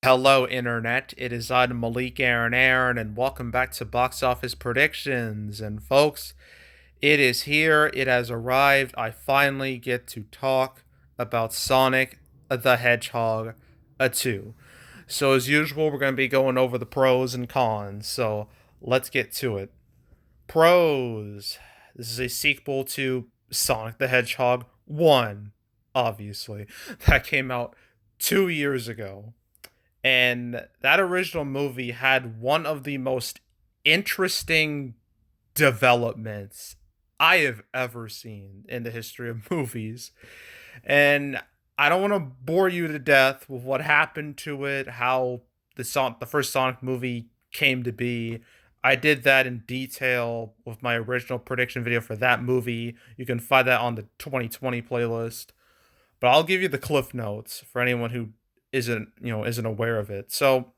Hello, Internet. It is I, Malik Aaron, and welcome back to Box Office Predictions. And folks, it is here. It has arrived. I finally get to talk about Sonic the Hedgehog 2. So, as usual, we're going to be going over the pros and cons. So, let's get to it. Pros. This is a sequel to Sonic the Hedgehog 1, obviously. That came out 2 years ago. And that original movie had one of the most interesting developments I have ever seen in the history of movies. And I don't want to bore you to death with what happened to it, how the first Sonic movie came to be. I did that in detail with my original prediction video for that movie. You can find that on the 2020 playlist. But I'll give you the cliff notes for anyone who isn't aware of it. So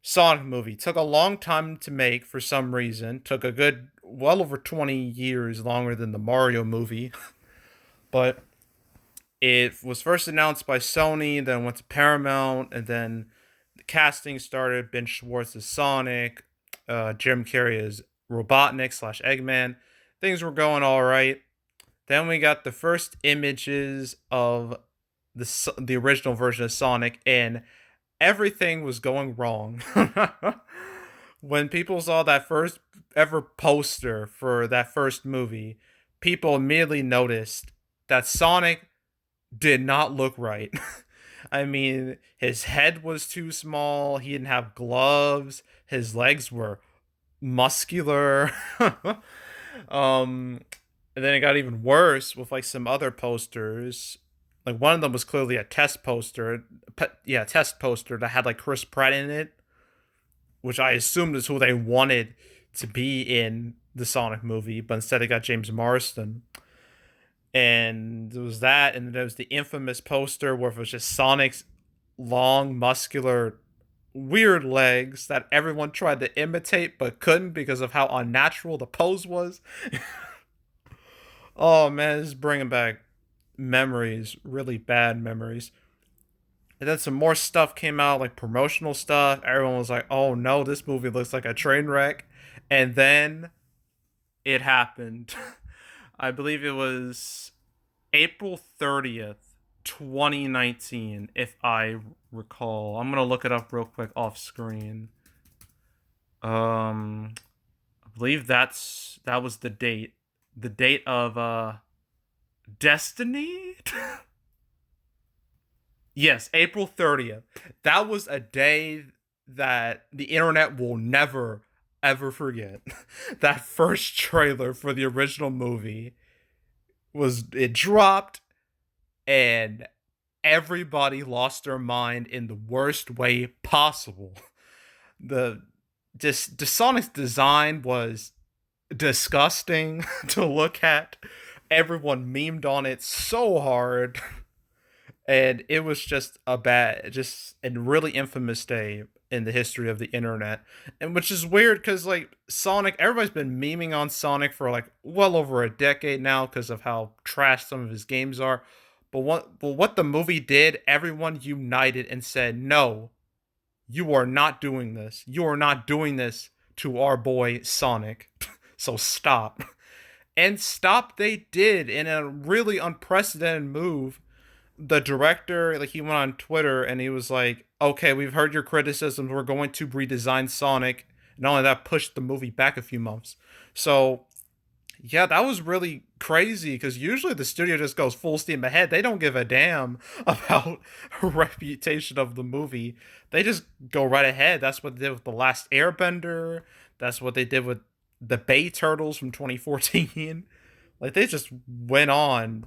Sonic movie took a long time to make for some reason. Took a good well over 20 years longer than the Mario movie. But it was first announced by Sony, then went to Paramount, and then the casting started. Ben Schwartz as Sonic, Jim Carrey as Robotnik slash Eggman. Things were going all right. Then we got the first images of the original version of Sonic, and everything was going wrong. When people saw that first ever poster for that first movie, people immediately noticed that Sonic did not look right. I mean, his head was too small, he didn't have gloves, his legs were muscular. And then it got even worse with like some other posters. Like one of them was clearly a test poster. Test poster that had like Chris Pratt in it, which I assumed is who they wanted to be in the Sonic movie, but instead it got James Marsden. And there was that, and then there was the infamous poster where it was just Sonic's long, muscular, weird legs that everyone tried to imitate but couldn't because of how unnatural the pose was. Oh man, this is bringing back memories, really bad memories. And then some more stuff came out, like promotional stuff. Everyone was like, oh no, this movie looks like a train wreck. And then it happened. I believe it was April 30th, 2019, if I recall. I'm going to look it up real quick off screen. I believe that was the date. The date of Destiny? Yes, April 30th. That was a day that the internet will never, ever forget. That first trailer for the original movie it dropped, and everybody lost their mind in the worst way possible. The Sonic's design was disgusting to look at. Everyone memed on it so hard. And it was just a really infamous day in the history of the internet. And which is weird because, like, Sonic, everybody's been memeing on Sonic for, like, well over a decade now because of how trash some of his games are. But what the movie did, everyone united and said, no, you are not doing this. You are not doing this to our boy Sonic. So stop. And stop they did in a really unprecedented move. The director, like, he went on Twitter and he was like, okay, we've heard your criticisms, we're going to redesign Sonic. Not only that, pushed the movie back a few months. So yeah, that was really crazy because usually the studio just goes full steam ahead. They don't give a damn about reputation of the movie. They just go right ahead. That's what they did with The Last Airbender. That's what they did with the Bay Turtles from 2014. Like, they just went on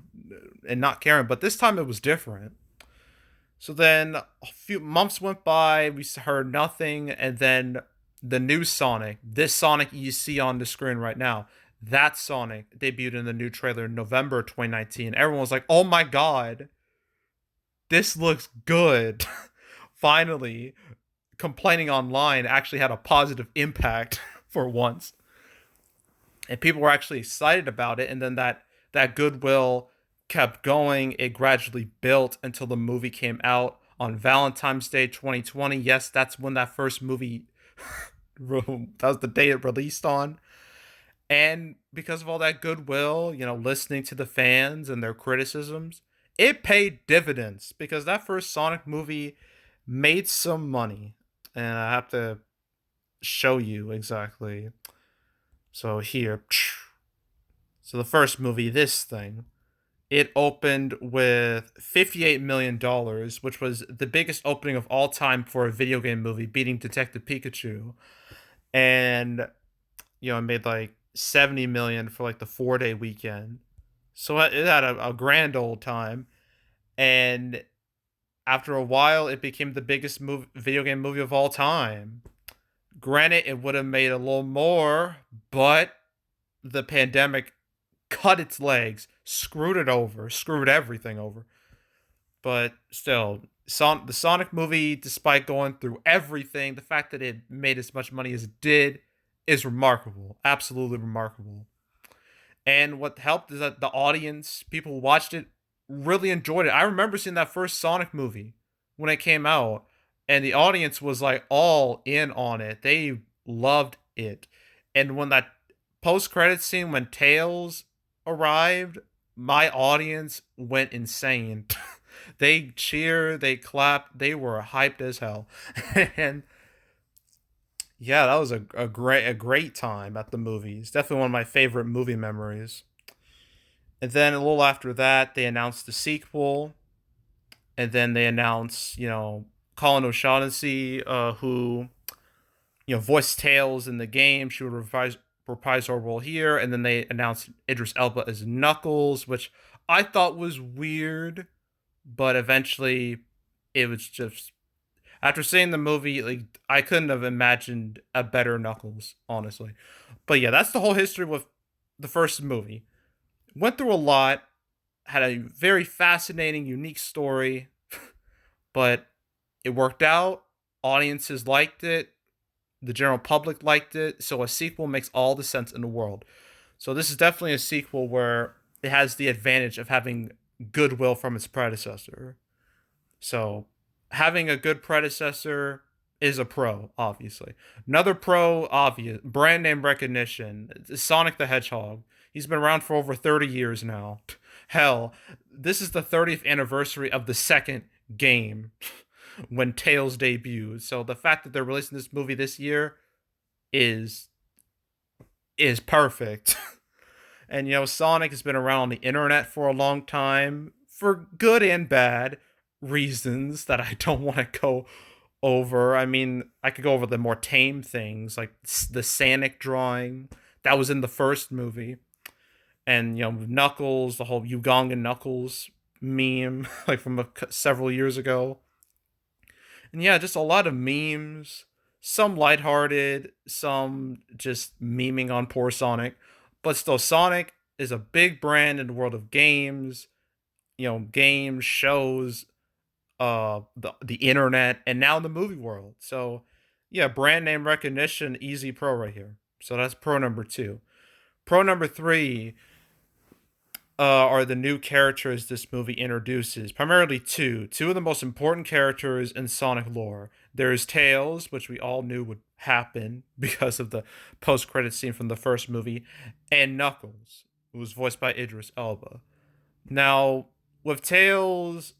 and not caring. But this time it was different. So then a few months went by. We heard nothing. And then the new Sonic, this Sonic you see on the screen right now, that Sonic debuted in the new trailer in November 2019. Everyone was like, oh my god, this looks good. Finally, complaining online actually had a positive impact for once. And people were actually excited about it. And then that goodwill kept going. It gradually built until the movie came out on Valentine's Day 2020. Yes, that's when that first movie that was the day it released on. And because of all that goodwill, listening to the fans and their criticisms, it paid dividends because that first Sonic movie made some money. And I have to show you exactly. So here. So the first movie, this thing, it opened with $58 million, which was the biggest opening of all time for a video game movie, beating Detective Pikachu. And it made like 70 million for like the 4-day weekend. So it had a grand old time. And after a while, it became the biggest video game movie of all time. Granted, it would have made a little more, but the pandemic cut its legs, screwed it over, screwed everything over. But still, the Sonic movie, despite going through everything, the fact that it made as much money as it did is remarkable. Absolutely remarkable. And what helped is that the audience, people who watched it, really enjoyed it. I remember seeing that first Sonic movie when it came out, and the audience was like all in on it. They loved it. And when that post-credit scene, when Tails arrived, my audience went insane. They cheered, they clapped, they were hyped as hell. And yeah, that was a great time at the movies. Definitely one of my favorite movie memories. And then a little after that, they announced the sequel, and then they announced, Colin O'Shaughnessy, who voiced Tails in the game. She would reprise her role here, and then they announced Idris Elba as Knuckles, which I thought was weird, but eventually it was just, after seeing the movie, like, I couldn't have imagined a better Knuckles, honestly. But yeah, that's the whole history with the first movie. Went through a lot, had a very fascinating, unique story, but it worked out. Audiences liked it. The general public liked it. So a sequel makes all the sense in the world. So this is definitely a sequel where it has the advantage of having goodwill from its predecessor. So having a good predecessor is a pro, obviously. Another pro, obvious, brand name recognition. Sonic the Hedgehog. He's been around for over 30 years now. Hell, this is the 30th anniversary of the second game when Tails debuted. So the fact that they're releasing this movie this year is perfect. And Sonic has been around on the internet for a long time for good and bad reasons that I don't want to go over. I mean, I could go over the more tame things like the Sonic drawing that was in the first movie, and Knuckles, the whole Ugandan Knuckles meme, like from several years ago. And yeah, just a lot of memes, some lighthearted, some just memeing on poor Sonic. But still, Sonic is a big brand in the world of games, games, shows, the internet, and now the movie world. So yeah, brand name recognition, easy pro right here. So that's pro number 2. Pro number 3 are the new characters this movie introduces. Primarily two of the most important characters in Sonic lore. There's Tails, which we all knew would happen because of the post-credit scene from the first movie, and Knuckles, who was voiced by Idris Elba. Now, with Tails,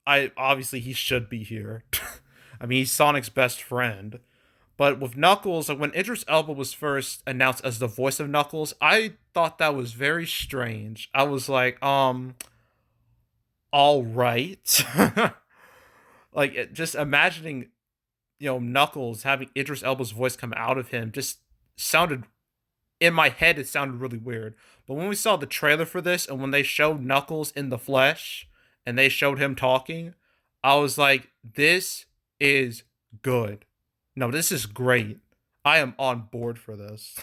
I obviously he should be here. I mean, he's Sonic's best friend. But with Knuckles, like when Idris Elba was first announced as the voice of Knuckles, I thought that was very strange. I was like, all right. Like, just imagining, Knuckles having Idris Elba's voice come out of him just sounded, in my head, it sounded really weird. But when we saw the trailer for this and when they showed Knuckles in the flesh and they showed him talking, I was like, this is good. No, this is great. I am on board for this.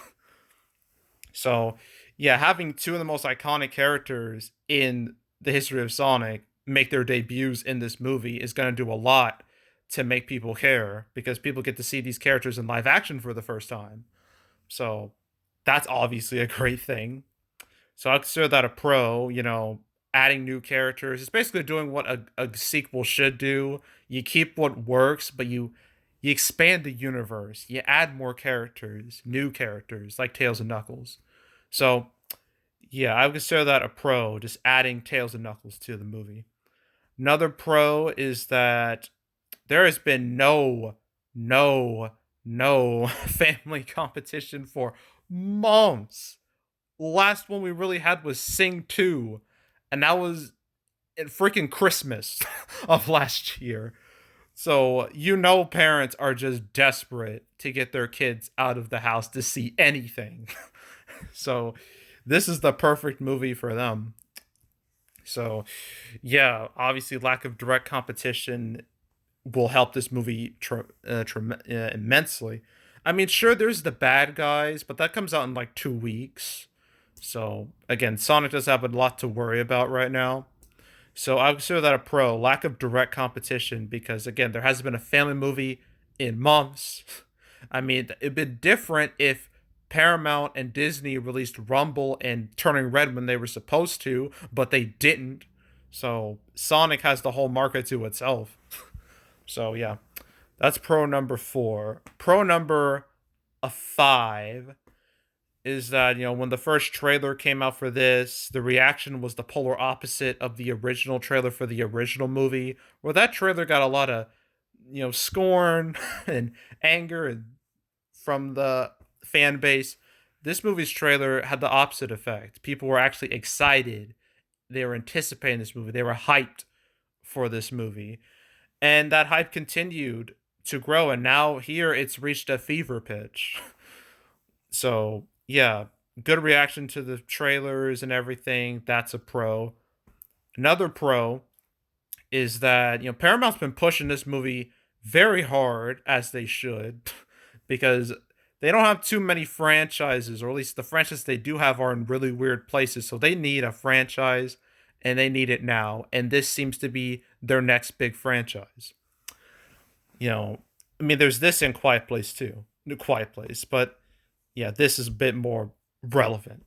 So, yeah, having two of the most iconic characters in the history of Sonic make their debuts in this movie is going to do a lot to make people care because people get to see these characters in live action for the first time. So, that's obviously a great thing. So, I consider that a pro. adding new characters. It's basically doing what a sequel should do. You keep what works, but you expand the universe. You add more characters, new characters like Tails and Knuckles. So yeah, I would consider that a pro, just adding Tails and Knuckles to the movie. Another pro is that there has been no, no family competition for months. Last one we really had was Sing 2, and that was in freaking Christmas of last year. So, parents are just desperate to get their kids out of the house to see anything. So, this is the perfect movie for them. So, yeah, obviously, lack of direct competition will help this movie immensely. I mean, sure, there's the bad guys, but that comes out in like 2 weeks. So, again, Sonic does have a lot to worry about right now. So I would consider that a pro. Lack of direct competition because again, there hasn't been a family movie in months. I mean, it'd been different if Paramount and Disney released Rumble and Turning Red when they were supposed to, but they didn't. So Sonic has the whole market to itself. So yeah, that's pro number 4. Pro number 5 is that when the first trailer came out for this, the reaction was the polar opposite of the original trailer for the original movie, where that trailer got a lot of scorn and anger from the fan base. This movie's trailer had the opposite effect. People were actually excited. They were anticipating this movie. They were hyped for this movie, and that hype continued to grow, and now here it's reached a fever pitch. So yeah, good reaction to the trailers and everything. That's a pro. Another pro is that Paramount's been pushing this movie very hard, as they should, because they don't have too many franchises, or at least the franchises they do have are in really weird places. So they need a franchise, and they need it now. And this seems to be their next big franchise. I mean, there's this in Quiet Place too, New Quiet Place, but yeah, this is a bit more relevant.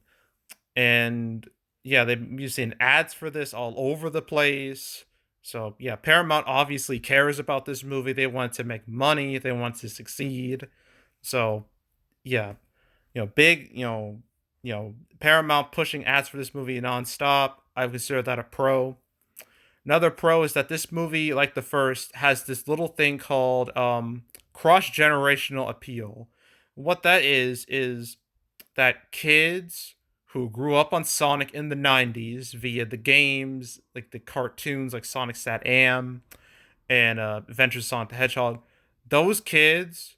And yeah, you've seen ads for this all over the place. So yeah, Paramount obviously cares about this movie. They want to make money. They want to succeed. So yeah, big, Paramount pushing ads for this movie nonstop. I would consider that a pro. Another pro is that this movie, like the first, has this little thing called cross-generational appeal. What that is that kids who grew up on Sonic in the 90s via the games, like the cartoons like Sonic Sat Am and Adventures of Sonic the Hedgehog, those kids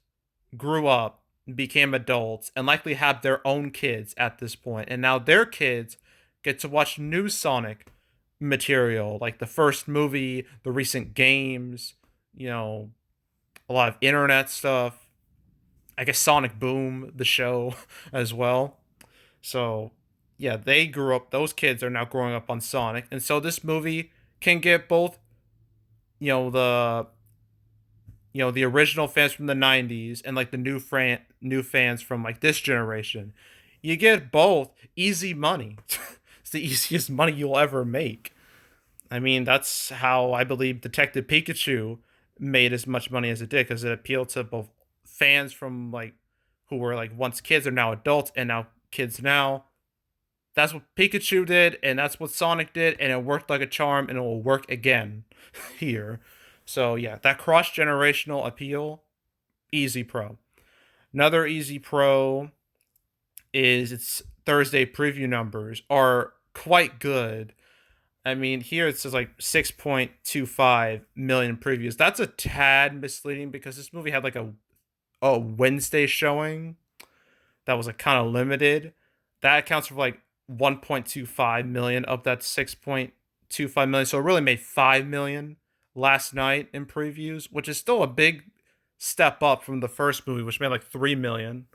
grew up, became adults, and likely have their own kids at this point. And now their kids get to watch new Sonic material, like the first movie, the recent games, a lot of internet stuff. I guess Sonic Boom, the show, as well. So, yeah, they grew up, those kids are now growing up on Sonic. And so this movie can get both, the the original fans from the 90s and like the new fans from like this generation. You get both easy money. It's the easiest money you'll ever make. I mean, that's how I believe Detective Pikachu made as much money as it did, because it appealed to both fans from like who were like once kids are now adults and now kids now. That's what Pikachu did, and that's what Sonic did, and it worked like a charm, and it will work again here. So yeah, that cross generational appeal, easy pro. Another easy pro is its Thursday preview numbers are quite good. I mean, here it says like 6.25 million previews. That's a tad misleading because this movie had like a Wednesday showing that was like kind of limited. That accounts for like 1.25 million of that 6.25 million. So it really made 5 million last night in previews, which is still a big step up from the first movie, which made like 3 million.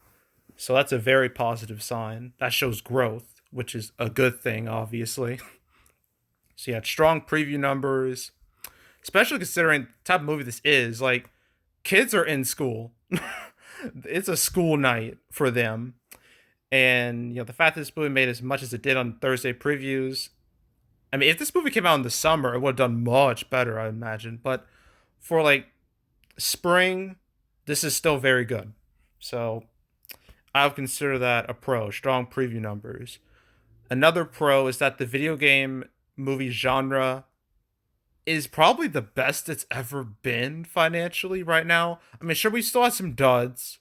So that's a very positive sign. That shows growth, which is a good thing, obviously. So yeah, strong preview numbers, especially considering the type of movie this is. Like, kids are in school. It's a school night for them. And the fact that this movie made as much as it did on Thursday previews, I mean, if this movie came out in the summer, it would have done much better, I imagine. But for like spring, this is still very good. So I would consider that a pro. Strong preview numbers. Another pro is that the video game movie genre is probably the best it's ever been financially right now. I mean, sure, we still have some duds.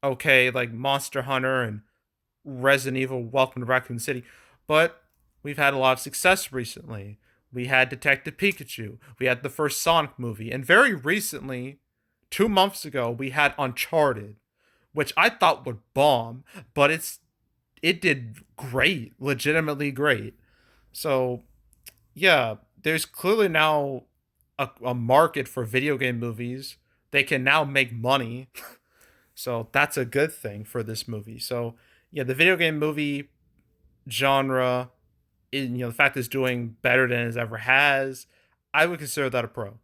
Okay, like Monster Hunter and Resident Evil Welcome to Raccoon City, but we've had a lot of success recently. We had Detective Pikachu, we had the first Sonic movie, and very recently, 2 months ago, we had Uncharted, which I thought would bomb, but it did great, legitimately great. So yeah, there's clearly now a market for video game movies. They can now make money, so that's a good thing for this movie. So yeah, the video game movie genre, the fact it's doing better than it ever has, I would consider that a pro.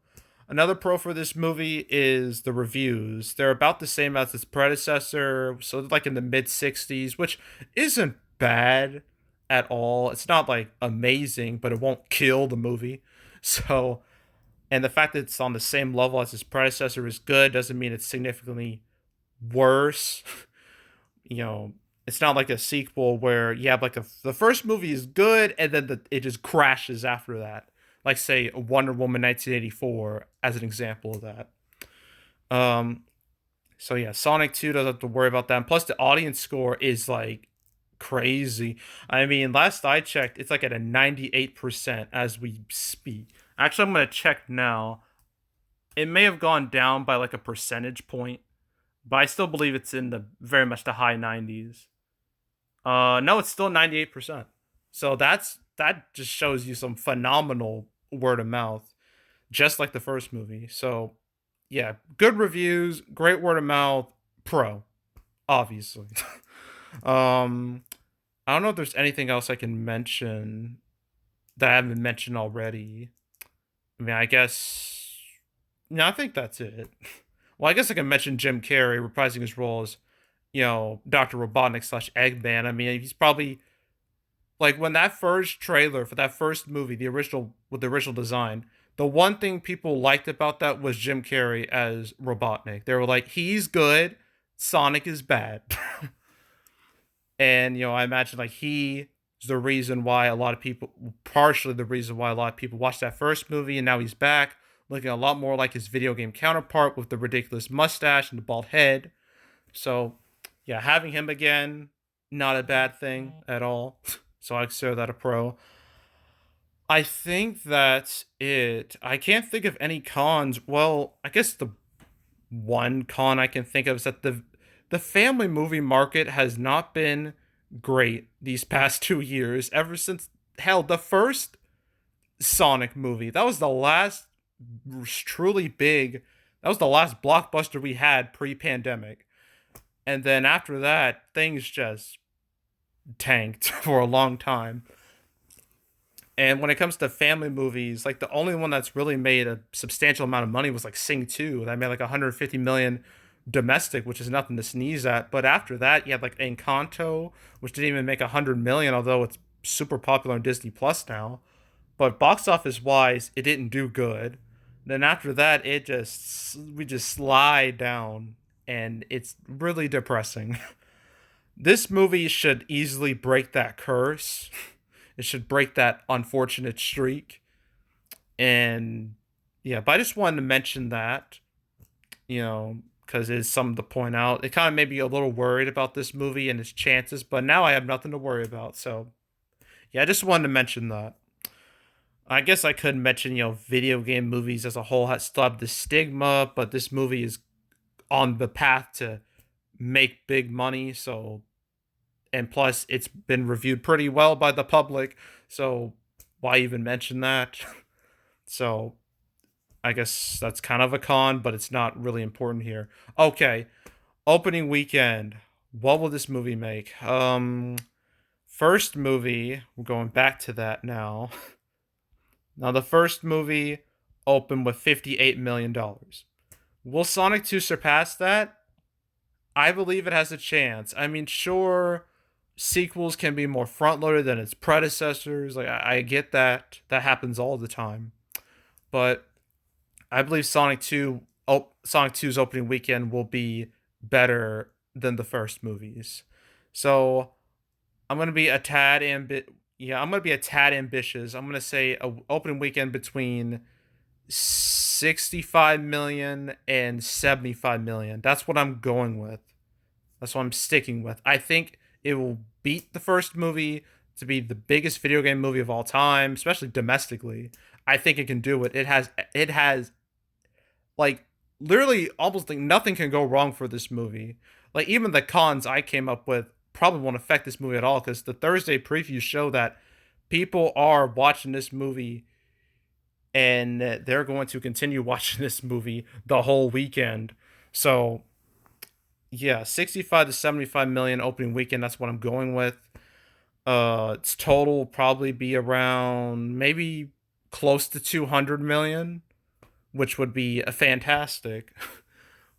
Another pro for this movie is the reviews. They're about the same as its predecessor, so they're like in the mid 60s, which isn't bad at all. It's not like amazing, but it won't kill the movie. So, and the fact that it's on the same level as its predecessor is good doesn't mean it's significantly worse. you know, it's not like a sequel where you have like the first movie is good and then it just crashes after that. Like say Wonder Woman 1984 as an example of that. Um, so yeah, Sonic 2 doesn't have to worry about that. And plus the audience score is like crazy. I mean, last I checked, it's like at a 98% as we speak. Actually, I'm gonna check now. It may have gone down by like a percentage point, but I still believe it's in the very much the high 90s. No, it's still 98%. So that just shows you some phenomenal word of mouth, just like the first movie. So yeah, good reviews, great word of mouth, pro, obviously. um, I don't know if there's anything else I can mention that I haven't mentioned already. I mean, I guess no, I think that's it. Well, I guess I can mention Jim Carrey reprising his role as, Dr. Robotnik slash Eggman. I mean, he's probably like when that first trailer for that first movie, the original with the original design, the one thing people liked about that was Jim Carrey as Robotnik. They were like, he's good, Sonic is bad. And I imagine like he is the reason why a lot of people, partially the reason why a lot of people watched that first movie, and now he's back looking a lot more like his video game counterpart with the ridiculous mustache and the bald head. So yeah, having him again, not a bad thing at all. So I consider that a pro. I think that's it. I can't think of any cons. Well, I guess the one con I can think of is that the family movie market has not been great these past 2 years. Ever since hell, the first Sonic movie, that was the last truly big. That was the last blockbuster we had pre-pandemic. And then after that, things just tanked for a long time. And when it comes to family movies, like the only one that's really made a substantial amount of money was like Sing 2. That made like 150 million domestic, which is nothing to sneeze at. But after that, you had like Encanto, which didn't even make 100 million, although it's super popular on Disney Plus now. But box office wise, it didn't do good. Then after that, we just slide down, and it's really depressing. This movie should easily break that curse. It should break that unfortunate streak. And yeah, but I just wanted to mention that, because it's something to point out. It kind of made me a little worried about this movie and its chances, but now I have nothing to worry about. So yeah, I just wanted to mention that. I guess I could mention, video game movies as a whole still have the stigma, but this movie is on the path to make big money. So, and plus, it's been reviewed pretty well by the public. So, why even mention that? So, I guess that's kind of a con, but it's not really important here. Okay, opening weekend. What will this movie make? First movie, we're going back to that now. Now, the first movie opened with $58 million. Will Sonic 2 surpass that? I believe it has a chance. I mean, sure, sequels can be more front loaded than its predecessors. Like I get that. That happens all the time. But I believe Sonic 2's opening weekend will be better than the first movies. So I'm gonna be a tad I'm gonna be a tad ambitious. I'm gonna say a opening weekend between 65 million and 75 million. That's what I'm going with. That's what I'm sticking with. I think it will beat the first movie to be the biggest video game movie of all time, especially domestically. I think it can do it. It has like literally almost like nothing can go wrong for this movie. Like even the cons I came up with probably won't affect this movie at all because the Thursday previews show that people are watching this movie and they're going to continue watching this movie the whole weekend. So yeah, 65 to 75 million opening weekend. That's what I'm going with. Its total will probably be around maybe close to 200 million, which would be a fantastic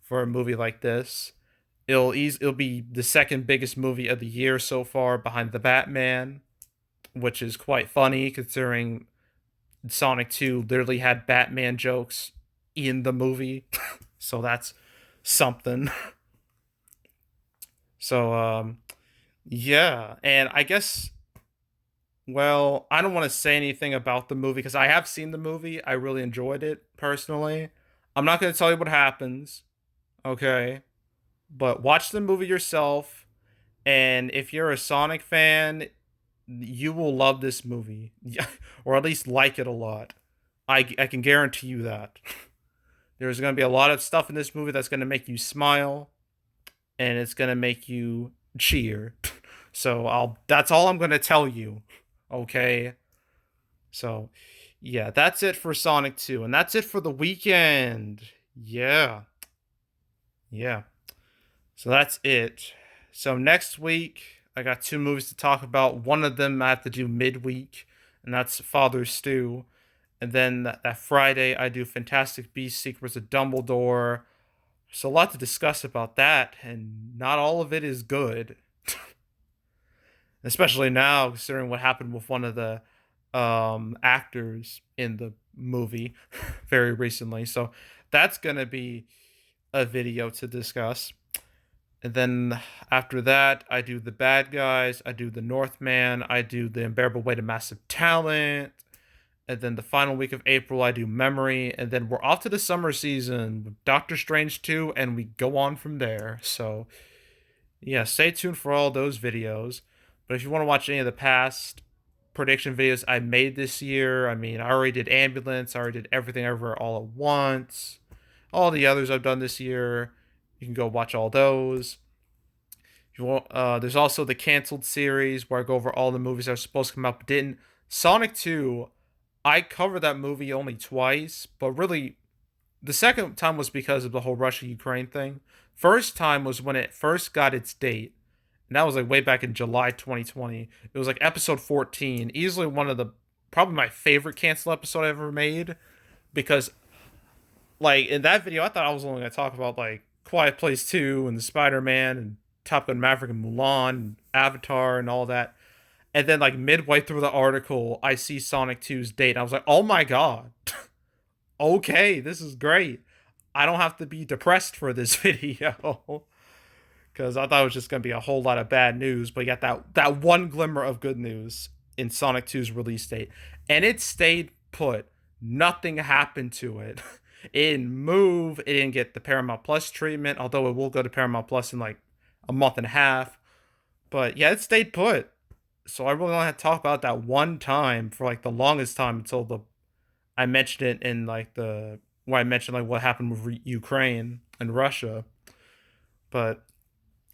for a movie like this. It'll be the second biggest movie of the year so far behind The Batman, which is quite funny considering Sonic 2 literally had Batman jokes in the movie. So that's something. So yeah, and I guess well, I don't want to say anything about the movie because I have seen the movie. I really enjoyed it personally. I'm not going to tell you what happens, okay? But watch the movie yourself, and if you're a Sonic fan, you will love this movie, or at least like it a lot. I can guarantee you that. There's going to be a lot of stuff in this movie that's going to make you smile, and it's going to make you cheer. So that's all I'm going to tell you. Okay? So, yeah, that's it for Sonic 2 and that's it for the weekend. Yeah. Yeah. So that's it. So next week I got two movies to talk about. One of them I have to do midweek, and that's Father Stew. And then that Friday I do Fantastic Beasts Secrets of Dumbledore. There's a lot to discuss about that, and not all of it is good. Especially now, considering what happened with one of the actors in the movie very recently. So that's going to be a video to discuss. And then after that, I do The Bad Guys, I do The Northman, I do The Unbearable Weight of Massive Talent. And then the final week of April, I do Memory. And then we're off to the summer season with Doctor Strange 2, and we go on from there. So, yeah, stay tuned for all those videos. But if you want to watch any of the past prediction videos I made this year, I mean, I already did Ambulance, I already did Everything Everywhere All at Once, all the others I've done this year. You can go watch all those. If you want, there's also the canceled series where I go over all the movies that were supposed to come out but didn't. Sonic 2, I covered that movie only twice, but really, the second time was because of the whole Russia-Ukraine thing. First time was when it first got its date, and that was like way back in July 2020. It was like episode 14, easily one of the probably my favorite cancel episode I ever made, because like in that video I thought I was only gonna talk about like Quiet Place 2 and the Spider-Man and Top Gun Maverick and Mulan and Avatar and all that. And then like midway through the article, I see Sonic 2's date. And I was like, oh my god. Okay, this is great. I don't have to be depressed for this video. Because I thought it was just going to be a whole lot of bad news. But you got that one glimmer of good news in Sonic 2's release date. And it stayed put. Nothing happened to it. It didn't move. It didn't get the Paramount Plus treatment. Although it will go to Paramount Plus in like a month and a half. But yeah, it stayed put. So I really only had to talk about that one time for like the longest time until I mentioned it in like the where I mentioned like what happened with Ukraine and Russia. But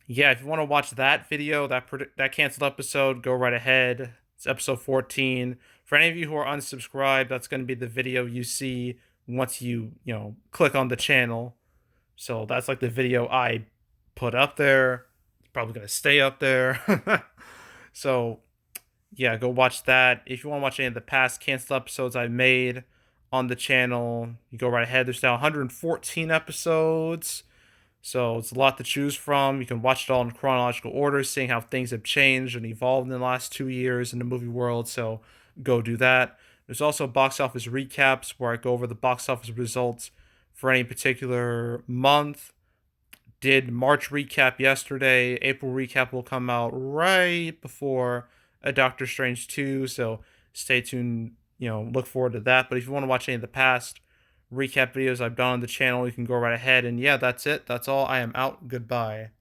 yeah, if you want to watch that video, that canceled episode, go right ahead. It's episode 14. For any of you who are unsubscribed, that's going to be the video you see once you click on the channel. So that's like the video I put up there. It's probably going to stay up there. So yeah, go watch that. If you want to watch any of the past canceled episodes I made on the channel, you go right ahead. There's now 114 episodes. So it's a lot to choose from. You can watch it all in chronological order, seeing how things have changed and evolved in the last 2 years in the movie world. So go do that. There's also box office recaps where I go over the box office results for any particular month. Did March recap yesterday. April recap will come out right before a Doctor Strange 2, so stay tuned, look forward to that. But if you want to watch any of the past recap videos I've done on the channel, you can go right ahead. And yeah, that's it. That's all. I am out. Goodbye.